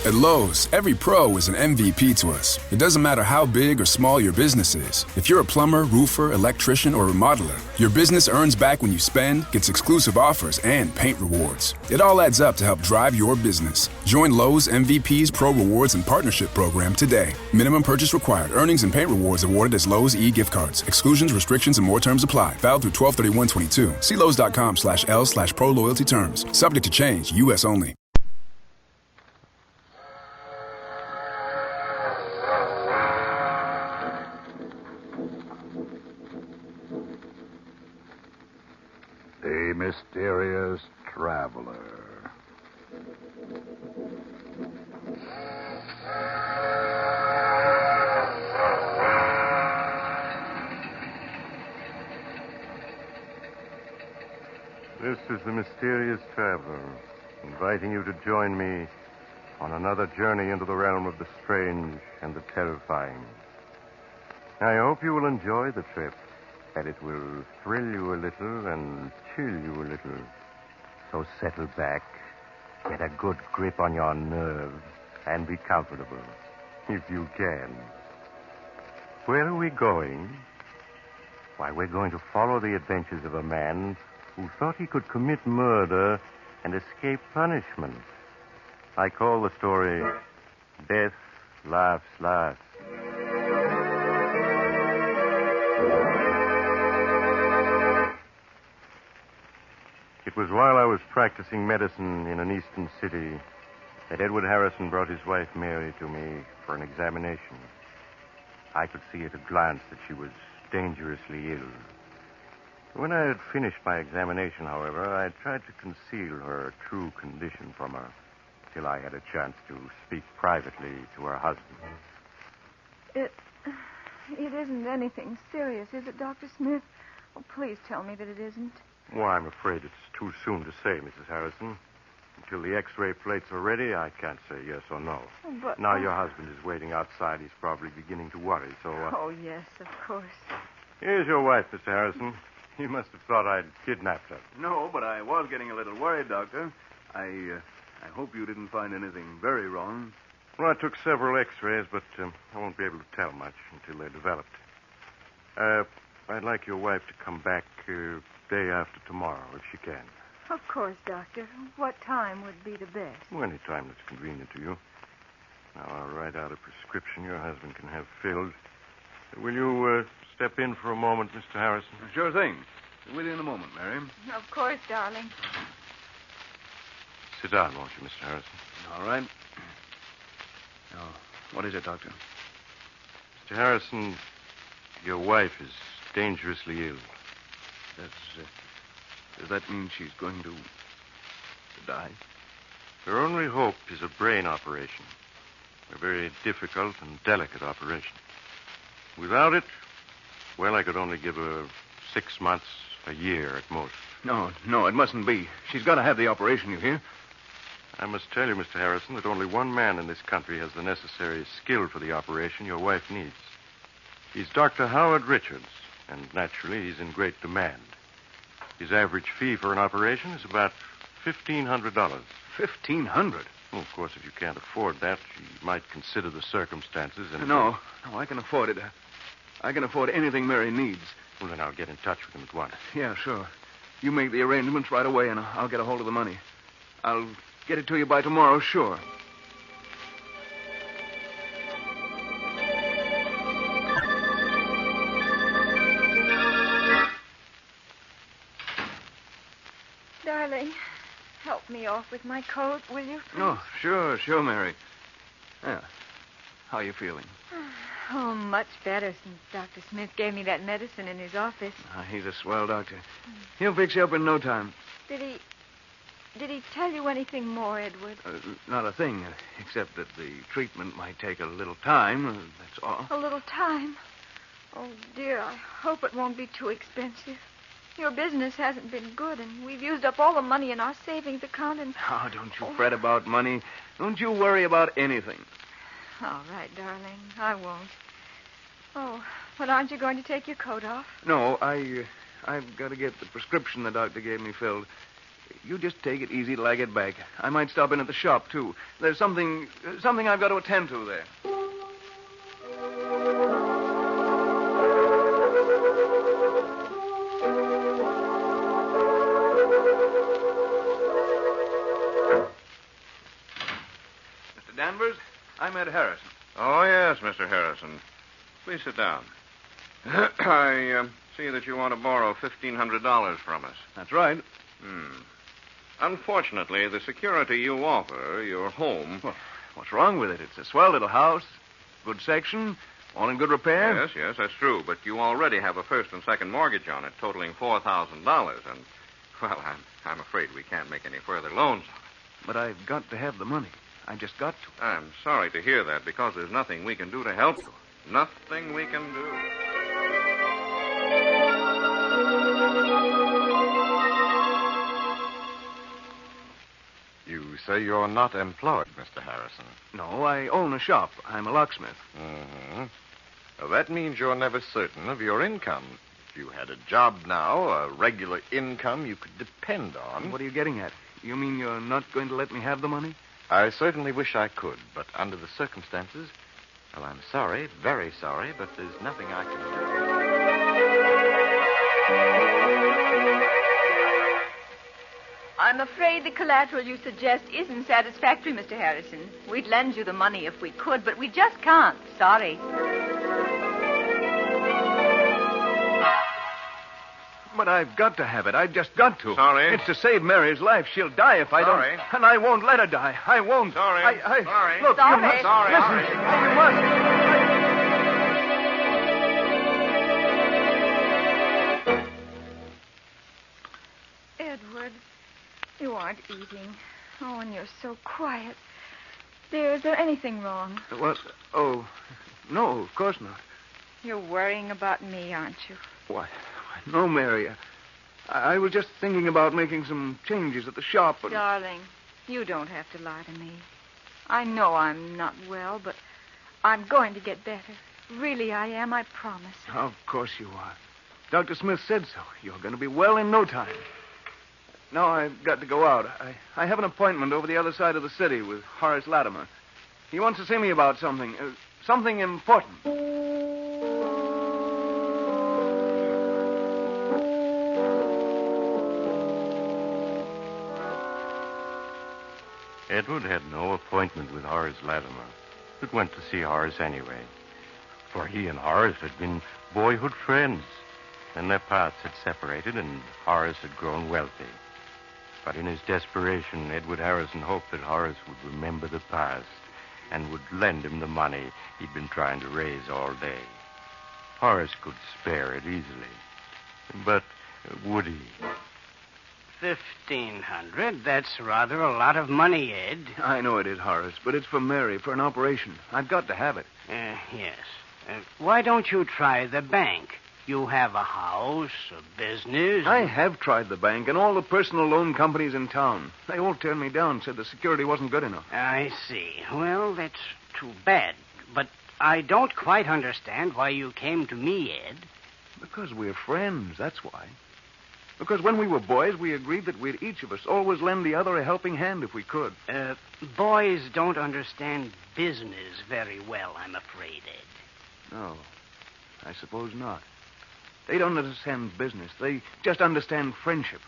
At Lowe's, every pro is an MVP to us. It doesn't matter how big or small your business is. If you're a plumber, roofer, electrician, or remodeler, your business earns back when you spend, gets exclusive offers, and paint rewards. It all adds up to help drive your business. Join Lowe's MVP's Pro Rewards and Partnership Program today. Minimum purchase required. Earnings and paint rewards awarded as Lowe's e-gift cards. Exclusions, restrictions, and more terms apply. Valid through 12/31/22. See Lowes.com/L/Pro Loyalty terms. Subject to change. U.S. only. The mysterious traveler. This is the mysterious traveler, inviting you to join me on another journey into the realm of the strange and the terrifying. I hope you will enjoy the trip, that it will thrill you a little and chill you a little. So settle back, get a good grip on your nerves, and be comfortable, if you can. Where are we going? Why, we're going to follow the adventures of a man who thought he could commit murder and escape punishment. I call the story Death Laughs Last. It was while I was practicing medicine in an eastern city that Edward Harrison brought his wife Mary to me for an examination. I could see at a glance that she was dangerously ill. When I had finished my examination, however, I tried to conceal her true condition from her till I had a chance to speak privately to her husband. It isn't anything serious, is it, Dr. Smith? Oh, please tell me that it isn't. Well, I'm afraid it's too soon to say, Mrs. Harrison. Until the X-ray plates are ready, I can't say yes or no. But now your husband is waiting outside. He's probably beginning to worry, so... Oh, yes, of course. Here's your wife, Mr. Harrison. You must have thought I'd kidnapped her. No, but I was getting a little worried, Doctor. I hope you didn't find anything very wrong. Well, I took several X-rays, but I won't be able to tell much until they're developed. I'd like your wife to come back day after tomorrow, if she can. Of course, Doctor. What time would be the best? Well, any time that's convenient to you. Now, I'll write out a prescription your husband can have filled. Will you step in for a moment, Mr. Harrison? Sure thing. With you in a moment, Mary. Of course, darling. Sit down, won't you, Mr. Harrison? All right. Now, what is it, Doctor? Mr. Harrison, your wife is dangerously ill. Does that mean she's going to die? Her only hope is a brain operation. A very difficult and delicate operation. Without it, well, I could only give her 6 months, a year at most. No, it mustn't be. She's got to have the operation, you hear? I must tell you, Mr. Harrison, that only one man in this country has the necessary skill for the operation your wife needs. He's Dr. Howard Richards, and naturally he's in great demand. His average fee for an operation is about $1,500. $1,500? Well, of course, if you can't afford that, you might consider the circumstances and... No, I can afford it. I can afford anything Mary needs. Well, then I'll get in touch with him at once. Yeah, sure. You make the arrangements right away, and I'll get a hold of the money. I'll get it to you by tomorrow, sure. Darling, help me off with my coat, will you? Please? No, sure, Mary. Yeah. How are you feeling? Oh, much better since Dr. Smith gave me that medicine in his office. He's a swell doctor. He'll fix you up in no time. Did he tell you anything more, Edward? Not a thing, except that the treatment might take a little time, that's all. A little time? Oh, dear, I hope it won't be too expensive. Your business hasn't been good, and we've used up all the money in our savings account, and... Oh, don't you fret about money. Don't you worry about anything. All right, darling. I won't. Oh, but aren't you going to take your coat off? No, I've got to get the prescription the doctor gave me filled. You just take it easy till I get back. I might stop in at the shop, too. There's something I've got to attend to there. Mr. Danvers, I'm Ed Harrison. Oh, yes, Mr. Harrison. Please sit down. I see that you want to borrow $1,500 from us. That's right. Unfortunately, the security you offer, your home... Well, what's wrong with it? It's a swell little house, good section, all in good repair. Yes, that's true. But you already have a first and second mortgage on it, totaling $4,000. And, well, I'm afraid we can't make any further loans on it. But I've got to have the money. I just got to. I'm sorry to hear that, because there's nothing we can do to help you. Nothing we can do. You say you're not employed, Mr. Harrison. No, I own a shop. I'm a locksmith. Mm-hmm. Well, that means you're never certain of your income. If you had a job now, a regular income you could depend on... What are you getting at? You mean you're not going to let me have the money? I certainly wish I could, but under the circumstances... Well, I'm sorry, very sorry, but there's nothing I can do. I'm afraid the collateral you suggest isn't satisfactory, Mr. Harrison. We'd lend you the money if we could, but we just can't. Sorry. But I've got to have it. I've just got to. Sorry. It's to save Mary's life. She'll die if I Sorry. don't. And I won't let her die. I won't. Sorry. Sorry. Look, Sorry. you must. Sorry. Listen. Sorry. You must. Edward, you aren't eating. Oh, and you're so quiet. Dear, is there anything wrong? What? Oh, no, of course not. You're worrying about me, aren't you? Why, no, Mary. I was just thinking about making some changes at the shop. And... Darling, you don't have to lie to me. I know I'm not well, but I'm going to get better. Really, I am, I promise. Of course you are. Dr. Smith said so. You're going to be well in no time. Now I've got to go out. I have an appointment over the other side of the city with Horace Latimer. He wants to see me about something. Something important. Edward had no appointment with Horace Latimer, but went to see Horace anyway. For he and Horace had been boyhood friends. Then their paths had separated, and Horace had grown wealthy. But in his desperation, Edward Harrison hoped that Horace would remember the past and would lend him the money he'd been trying to raise all day. Horace could spare it easily. But would he? 1,500? That's rather a lot of money, Ed. I know it is, Horace, but it's for Mary, for an operation. I've got to have it. Yes. Why don't you try the bank? You have a house, a business. I have tried the bank and all the personal loan companies in town. They all turned me down, said the security wasn't good enough. I see. Well, that's too bad. But I don't quite understand why you came to me, Ed. Because we're friends, that's why. Because when we were boys, we agreed that we'd each of us always lend the other a helping hand if we could. Boys don't understand business very well, I'm afraid, Ed. No, I suppose not. They don't understand business. They just understand friendship.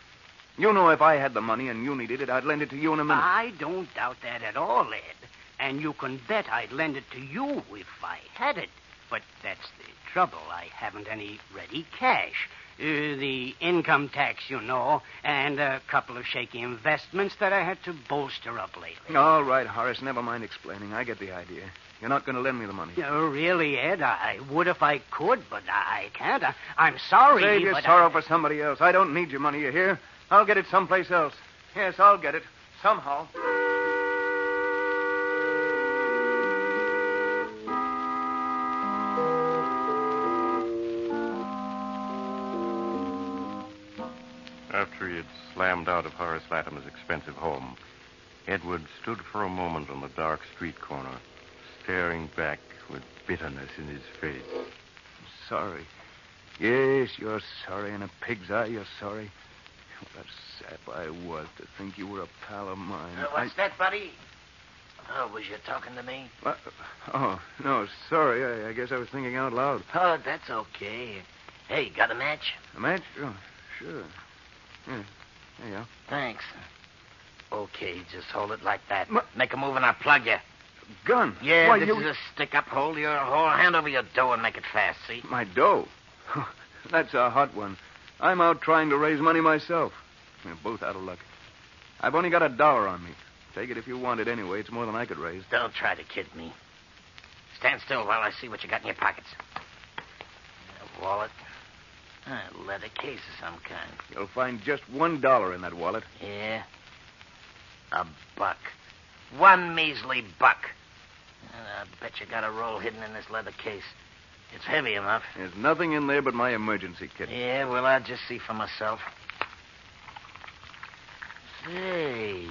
You know, if I had the money and you needed it, I'd lend it to you in a minute. I don't doubt that at all, Ed. And you can bet I'd lend it to you if I had it. But that's the trouble. I haven't any ready cash. The income tax, you know, and a couple of shaky investments that I had to bolster up lately. All right, Horace, never mind explaining. I get the idea. You're not going to lend me the money. Really, Ed? I would if I could, but I can't. I'm sorry, Save your but sorrow for somebody else. I don't need your money, you hear? I'll get it someplace else. Yes, I'll get it. Somehow. After he had slammed out of Horace Latimer's expensive home, Edward stood for a moment on the dark street corner, staring back with bitterness in his face. Sorry. Yes, you're sorry. In a pig's eye, you're sorry. What a chap I was to think you were a pal of mine. What's that, buddy? Oh, was you talking to me? Oh, no, sorry. I guess I was thinking out loud. Oh, that's okay. Hey, got a match? A match? Oh, sure. Yeah, there you go. Thanks. Okay, just hold it like that. Make a move and I'll plug you. Gun? Yeah, Why, this is a stick-up. Hold your hand over your dough and make it fast, see? My dough? That's a hot one. I'm out trying to raise money myself. We're both out of luck. I've only got $1 on me. Take it if you want it anyway. It's more than I could raise. Don't try to kid me. Stand still while I see what you got in your pockets. A wallet. A leather case of some kind. You'll find just $1 in that wallet. Yeah? $1. One measly buck. I bet you got a roll hidden in this leather case. It's heavy enough. There's nothing in there but my emergency kit. Yeah, well, I'll just see for myself. Say.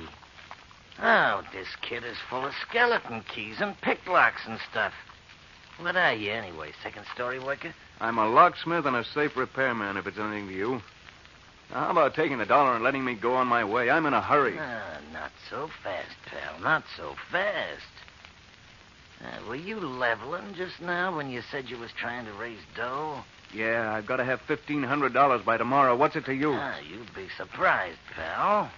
Oh, this kit is full of skeleton keys and picklocks and stuff. What are you, anyway? Second-story worker? I'm a locksmith and a safe repairman, if it's anything to you. Now, how about taking $1 and letting me go on my way? I'm in a hurry. Not so fast, pal. Not so fast. Were you leveling just now when you said you was trying to raise dough? Yeah, I've got to have $1,500 by tomorrow. What's it to you? You'd be surprised, pal.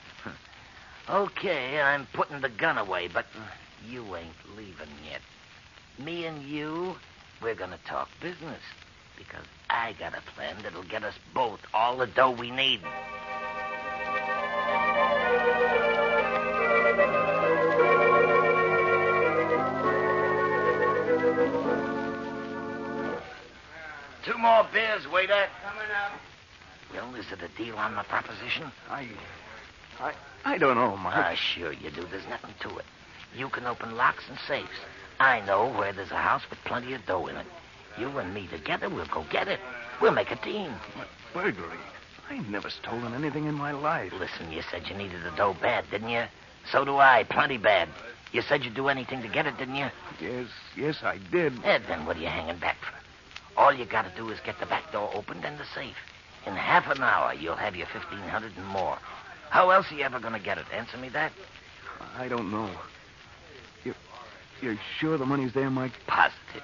Okay, I'm putting the gun away, but you ain't leaving yet. Me and you, we're going to talk business. Because I got a plan that'll get us both all the dough we need. Two more beers, waiter. Coming up. Well, is it a deal on the proposition? I don't know, Mike. Sure you do. There's nothing to it. You can open locks and safes. I know where there's a house with plenty of dough in it. You and me together, we'll go get it. We'll make a team. Burglary? I ain't never stolen anything in my life. Listen, you said you needed the dough bad, didn't you? So do I, plenty bad. You said you'd do anything to get it, didn't you? Yes, I did. Then what are you hanging back for? All you got to do is get the back door opened and the safe. In half an hour, you'll have your $1,500 and more. How else are you ever going to get it? Answer me that. I don't know. You're sure the money's there, Mike? Positive.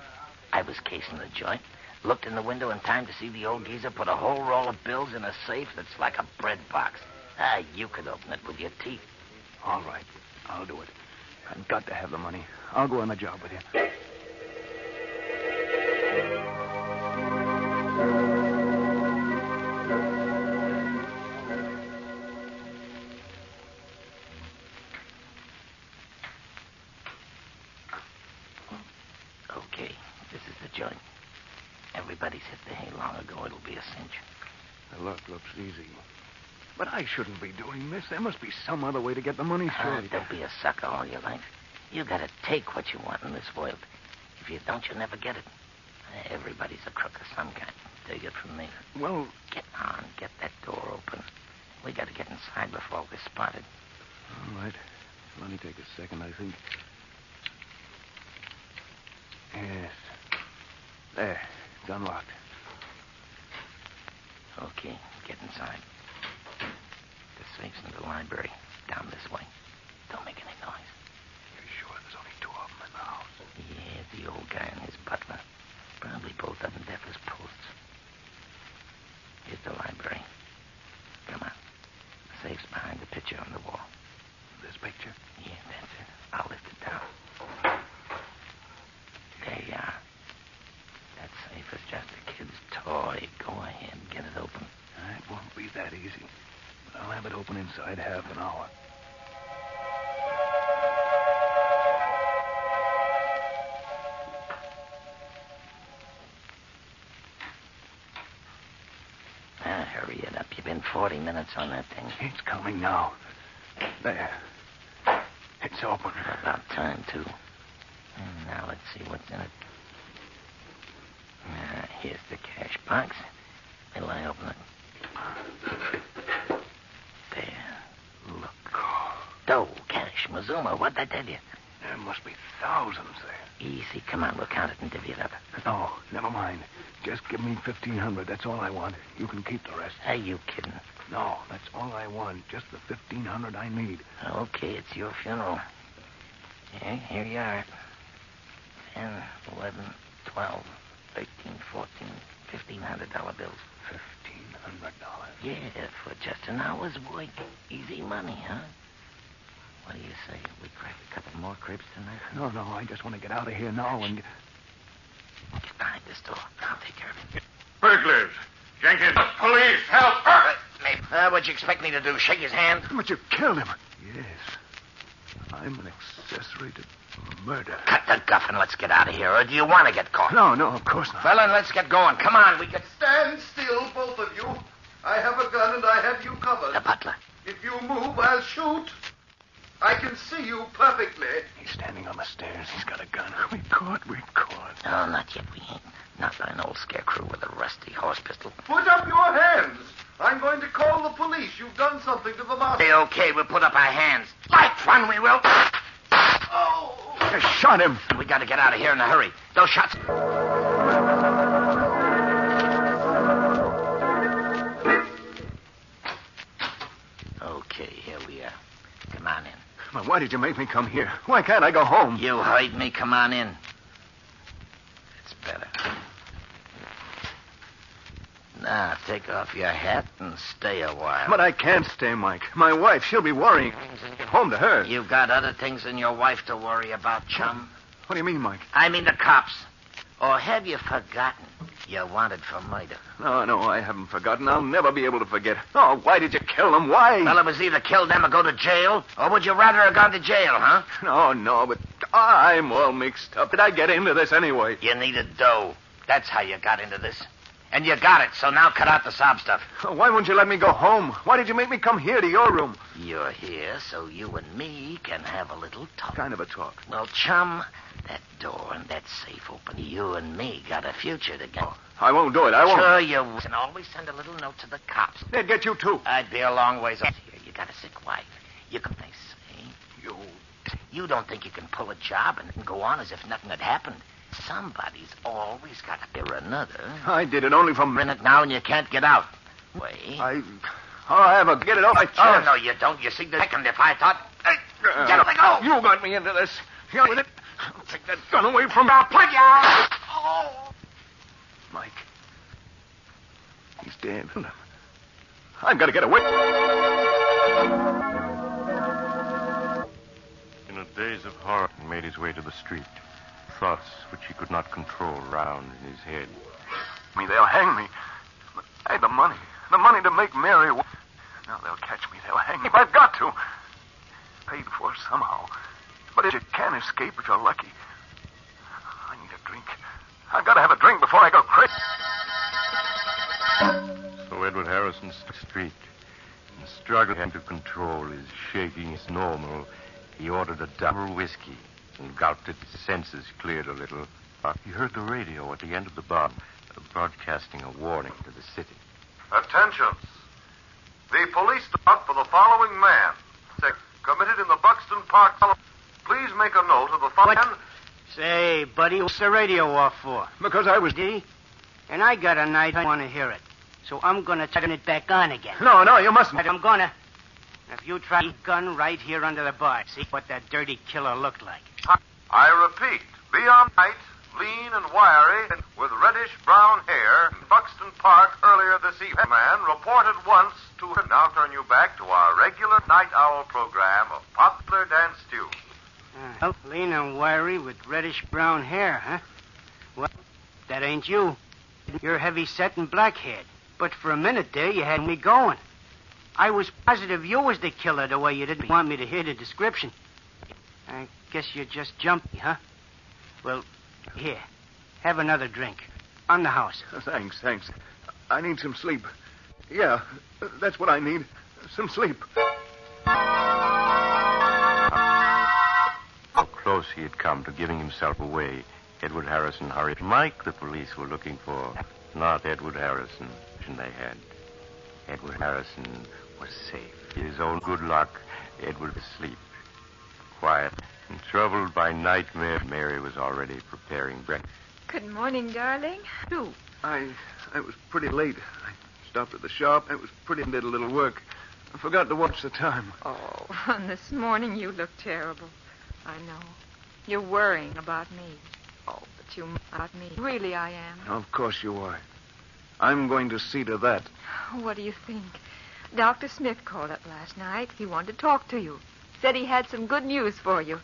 I was casing the joint, looked in the window in time to see the old geezer put a whole roll of bills in a safe that's like a bread box. You could open it with your teeth. All right, I'll do it. I've got to have the money. I'll go on the job with you. Okay, this is the joint. Everybody's hit the hay long ago. It'll be a cinch. The luck looks easy. But I shouldn't be doing this. There must be some other way to get the money straight. Don't be a sucker all your life. You gotta take what you want in this world. If you don't, you'll never get it. Everybody's a crook of some kind. Take it from me. Well, get on. Get that door open. We gotta get inside before we're spotted. All right. Let me take a second, I think. Yes. There. It's unlocked. Okay, get inside. The safe's in the library. Down this way. Don't make any noise. You're sure there's only two of them in the house? Yeah, the old guy and his butler. Probably both of them deaf as posts. Here's the library. Come on. The safe's behind the picture on the wall. This picture? Yeah, that's it. I'll lift it down. There you are. That safe is just a kid's toy. Go ahead, get it open. It won't be that easy. But I'll have it open inside half an hour. Hurry it up. You've been 40 minutes on that thing. It's coming now. There. It's open. About time, too. Now let's see what's in it. Here's the cash box. Will I open it? There. Look. Dough, cash, Mazuma. What'd I tell you? There must be thousands there. Easy. Come on, we'll count it and divvy it up. No, never mind. Just give me $1,500. That's all I want. You can keep the rest. Are you kidding? No, that's all I want. Just the $1,500 I need. Okay, it's your funeral. Yeah, here you are. 10, 11, 12, 13, 14, $1,500 bills. $1,500. Yeah, for just an hour's work. Easy money, huh? What do you say? We crack a couple more cribs tonight? No, I just want to get out of here now and... Get behind this door. I'll take care of it. Burglars! Jenkins! Police! Help! What'd you expect me to do? Shake his hand? But you killed him. Yes. I'm an accessory to murder. Cut the guff and let's get out of here. Or do you want to get caught? No, of course not. Well, then let's get going. Come on, we can... Stand still, both of you. I have a gun and I have you covered. The butler. If you move, I'll shoot. I can see you perfectly. He's standing on the stairs. He's got a gun. We're caught. No, not yet. We ain't. Not by an old scarecrow with a rusty horse pistol. Put up your hands. I'm going to call the police. You've done something to the master. Okay, we'll put up our hands. Like fun, we will. Oh! I shot him. We got to get out of here in a hurry. Those shots... Okay, here we are. Come on in. But why did you make me come here? Why can't I go home? You heard me. Come on in. It's better. Now, take off your hat and stay a while. But I can't stay, Mike. My wife, she'll be worrying. Home to her. You've got other things than your wife to worry about, chum. What do you mean, Mike? I mean the cops. Or have you forgotten you're wanted for murder? No, I haven't forgotten. I'll never be able to forget. Oh, why did you kill them? Why? Well, it was either kill them or go to jail. Or would you rather have gone to jail, huh? No, but I'm all mixed up. Did I get into this anyway? You needed dough. That's how you got into this. And you got it, so now cut out the sob stuff. Why wouldn't you let me go home? Why did you make me come here to your room? You're here so you and me can have a little talk. Kind of a talk. Well, chum, that door and that safe open. You and me got a future together. I won't do it. I won't. Sure you will. And always send a little note to the cops. They'd get you, too. I'd be a long ways off here. You got a sick wife. You can, they say. You don't think you can pull a job and go on as if nothing had happened. Somebody's always got to be another. I did it only from... You're in it now and you can't get out. Wait. I have a... Get it off my chest. Oh, no, you don't. You see, the second if I thought... Hey, get it, let go. You got me into this. You're with it. I'll take that gun away from... I'll plug you out. Oh. Mike. He's dead. I've got to get away. In a daze of horror, he made his way to the street. Thoughts which he could not control round in his head. They'll hang me. I had the money. The money to make Mary... Now they'll catch me. They'll hang me. I've got to. Paid for somehow. But you can't escape if you're lucky. I need a drink. I've got to have a drink before I go crazy. So Edward Harrison's street, and struggling to control his shaking as normal, he ordered a double whiskey and gulped it. His senses cleared a little. He heard the radio at the end of the bar, broadcasting a warning to the city. Attention. The police stop for the following man. Committed in the Buxton Park. Please make a note of the following... Say, buddy, what's the radio off for? Because I was... D? And I got a night I want to hear it. So I'm going to turn it back on again. No, you mustn't. I'm going to. If you try a gun right here under the bar, see what that dirty killer looked like. I repeat, beyond night, lean and wiry, with reddish-brown hair, in Buxton Park earlier this evening. Man reported once to... Now turn you back to our regular night owl program of popular dance tunes. Lean and wiry with reddish-brown hair, huh? Well, that ain't you. You're heavy-set and black-haired. But for a minute there, you had me going. I was positive you was the killer the way you didn't want me to hear the description. I guess you just jumped me, huh? Well, here. Have another drink. On the house. Thanks. I need some sleep. Yeah, that's what I need. Some sleep. How close he had come to giving himself away, Edward Harrison hurried. Mike the police were looking for, not Edward Harrison they had. Edward Harrison was safe. His own good luck, Edward was asleep. Quiet and troubled by nightmare, Mary was already preparing breakfast. Good morning, darling. I was pretty late. I stopped at the shop. It was pretty did a little work. I forgot to watch the time. Oh, and this morning you look terrible. I know. You're worrying about me. Oh, but you about me. Really, I am. Of course you are. I'm going to see to that. What do you think? Dr. Smith called up last night. He wanted to talk to you. Said he had some good news for you.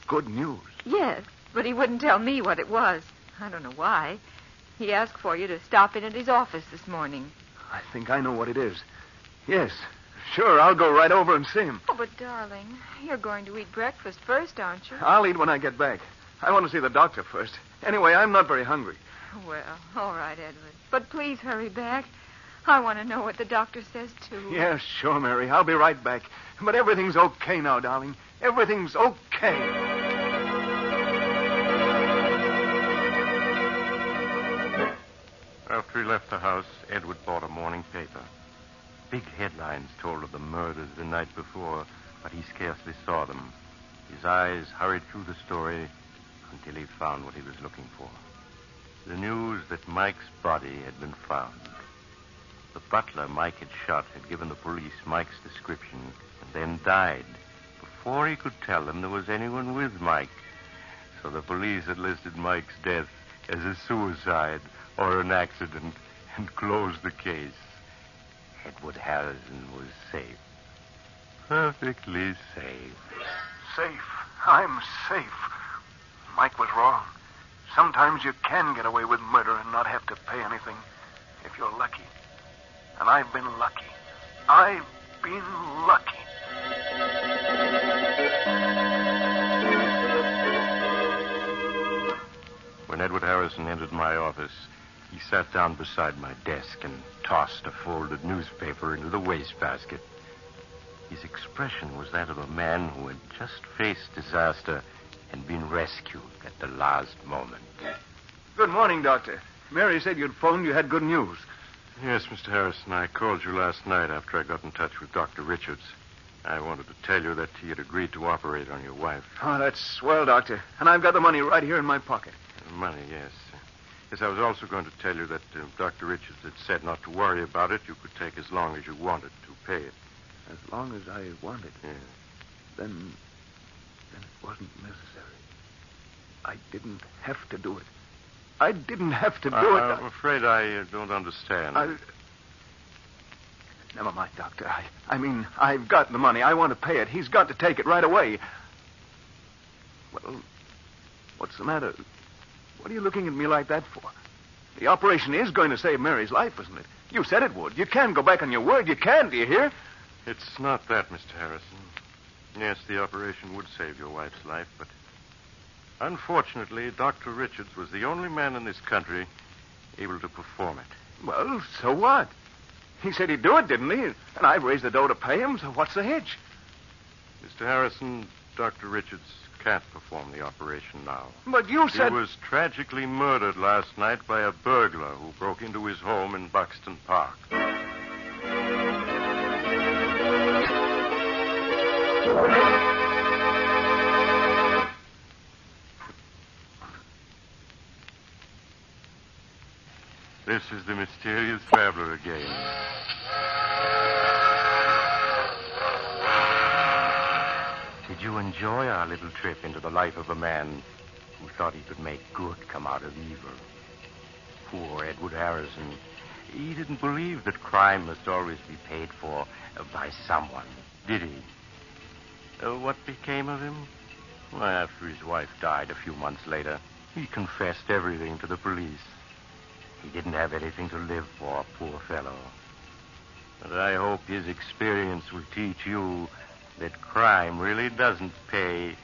Good news? Yes, but he wouldn't tell me what it was. I don't know why. He asked for you to stop in at his office this morning. I think I know what it is. Yes, sure, I'll go right over and see him. Oh, but darling, you're going to eat breakfast first, aren't you? I'll eat when I get back. I want to see the doctor first. Anyway, I'm not very hungry. Well, all right, Edward. But please hurry back. I want to know what the doctor says, too. Yeah, sure, Mary. I'll be right back. But everything's okay now, darling. Everything's okay. After he left the house, Edward bought a morning paper. Big headlines told of the murders the night before, but he scarcely saw them. His eyes hurried through the story until he found what he was looking for. The news that Mike's body had been found. The butler Mike had shot had given the police Mike's description and then died before he could tell them there was anyone with Mike. So the police had listed Mike's death as a suicide or an accident and closed the case. Edward Harrison was safe. Perfectly safe. Safe. I'm safe. Mike was wrong. Sometimes you can get away with murder and not have to pay anything if you're lucky. And I've been lucky. I've been lucky. When Edward Harrison entered my office, he sat down beside my desk and tossed a folded newspaper into the wastebasket. His expression was that of a man who had just faced disaster and been rescued at the last moment. Good morning, Doctor. Mary said you'd phoned. You had good news. Yes, Mr. Harrison, I called you last night after I got in touch with Dr. Richards. I wanted to tell you that he had agreed to operate on your wife. Oh, that's swell, Doctor. And I've got the money right here in my pocket. Money, yes. Yes, I was also going to tell you that Dr. Richards had said not to worry about it. You could take as long as you wanted to pay it. As long as I wanted? Yes. Then it wasn't necessary. I didn't have to do it. I didn't have to do it. I'm afraid I don't understand. Never mind, Doctor. I mean, I've got the money. I want to pay it. He's got to take it right away. Well, what's the matter? What are you looking at me like that for? The operation is going to save Mary's life, isn't it? You said it would. You can't go back on your word. You can, do you hear? It's not that, Mr. Harrison. Yes, the operation would save your wife's life, but unfortunately, Dr. Richards was the only man in this country able to perform it. Well, so what? He said he'd do it, didn't he? And I've raised the dough to pay him, so what's the hitch? Mr. Harrison, Dr. Richards can't perform the operation now. But you said... He was tragically murdered last night by a burglar who broke into his home in Buxton Park. This is the mysterious traveler again. Did you enjoy our little trip into the life of a man who thought he could make good come out of evil? Poor Edward Harrison. He didn't believe that crime must always be paid for by someone, did he? What became of him? Well, after his wife died a few months later, he confessed everything to the police. He didn't have anything to live for, poor fellow. But I hope his experience will teach you that crime really doesn't pay.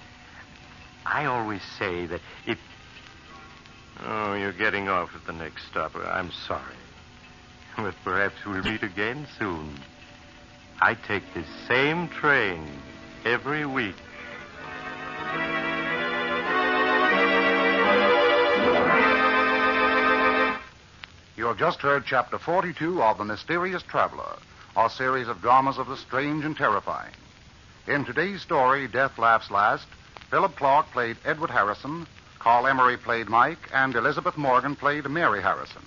I always say that if... Oh, you're getting off at the next stop. I'm sorry. But perhaps we'll meet again soon. I take this same train every week. You have just heard Chapter 42 of The Mysterious Traveler, a series of dramas of the strange and terrifying. In today's story, Death Laughs Last, Philip Clark played Edward Harrison, Carl Emery played Mike, and Elizabeth Morgan played Mary Harrison.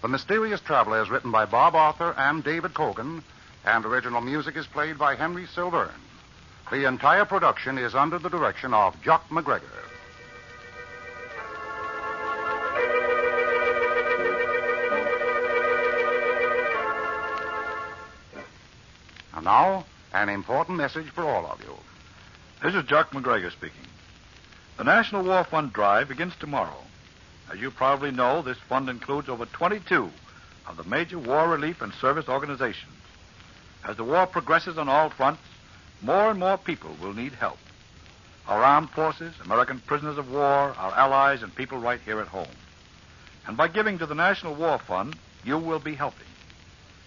The Mysterious Traveler is written by Bob Arthur and David Kogan, and original music is played by Henry Silverne. The entire production is under the direction of Jock McGregor. And now, an important message for all of you. This is Jock McGregor speaking. The National War Fund drive begins tomorrow. As you probably know, this fund includes over 22 of the major war relief and service organizations. As the war progresses on all fronts, more and more people will need help. Our armed forces, American prisoners of war, our allies, and people right here at home. And by giving to the National War Fund, you will be helping.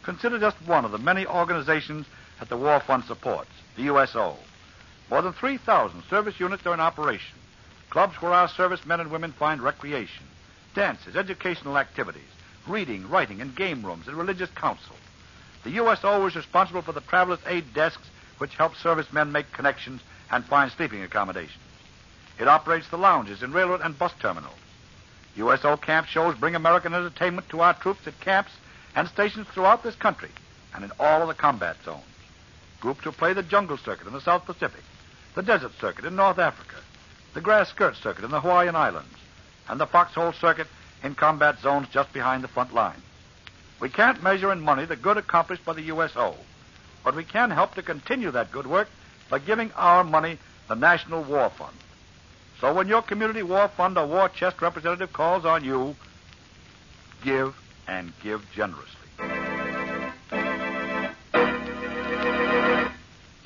Consider just one of the many organizations that the War Fund supports, the USO. More than 3,000 service units are in operation, clubs where our servicemen and women find recreation, dances, educational activities, reading, writing, and game rooms, and religious counsel. The USO is responsible for the traveler's aid desks, which help servicemen make connections and find sleeping accommodations. It operates the lounges in railroad and bus terminals. USO camp shows bring American entertainment to our troops at camps and stations throughout this country and in all of the combat zones. Groups who play the jungle circuit in the South Pacific, the desert circuit in North Africa, the grass skirt circuit in the Hawaiian Islands, and the foxhole circuit in combat zones just behind the front line. We can't measure in money the good accomplished by the USO, but we can help to continue that good work by giving our money the National War Fund. So when your community war fund or war chest representative calls on you, give and give generously.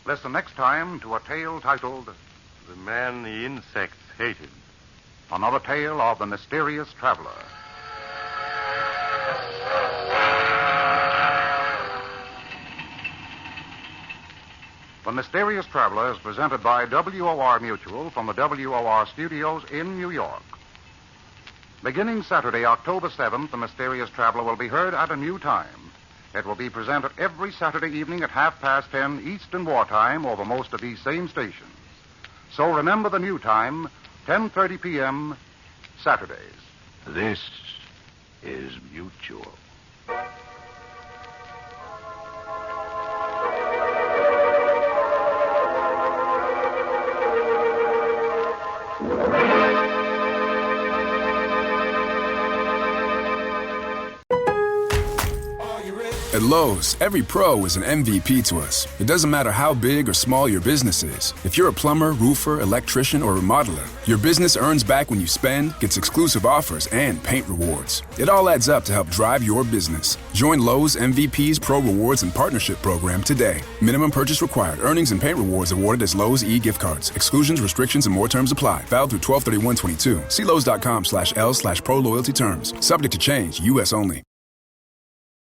Listen next time to a tale titled The Man the Insects Hated. Another tale of the Mysterious Traveler. The Mysterious Traveler is presented by WOR Mutual from the WOR studios in New York. Beginning Saturday, October 7th, The Mysterious Traveler will be heard at a new time. It will be presented every Saturday evening at 10:30 Eastern Wartime over most of these same stations. So remember the new time, 10:30 p.m., Saturdays. This is Mutual. At Lowe's, every pro is an MVP to us. It doesn't matter how big or small your business is. If you're a plumber, roofer, electrician, or remodeler, your business earns back when you spend, gets exclusive offers, and paint rewards. It all adds up to help drive your business. Join Lowe's MVP's Pro Rewards and Partnership Program today. Minimum purchase required. Earnings and paint rewards awarded as Lowe's e-gift cards. Exclusions, restrictions, and more terms apply. Valid through 12/31/22. See Lowe's.com/L/Pro Loyalty Terms. Subject to change. U.S. only.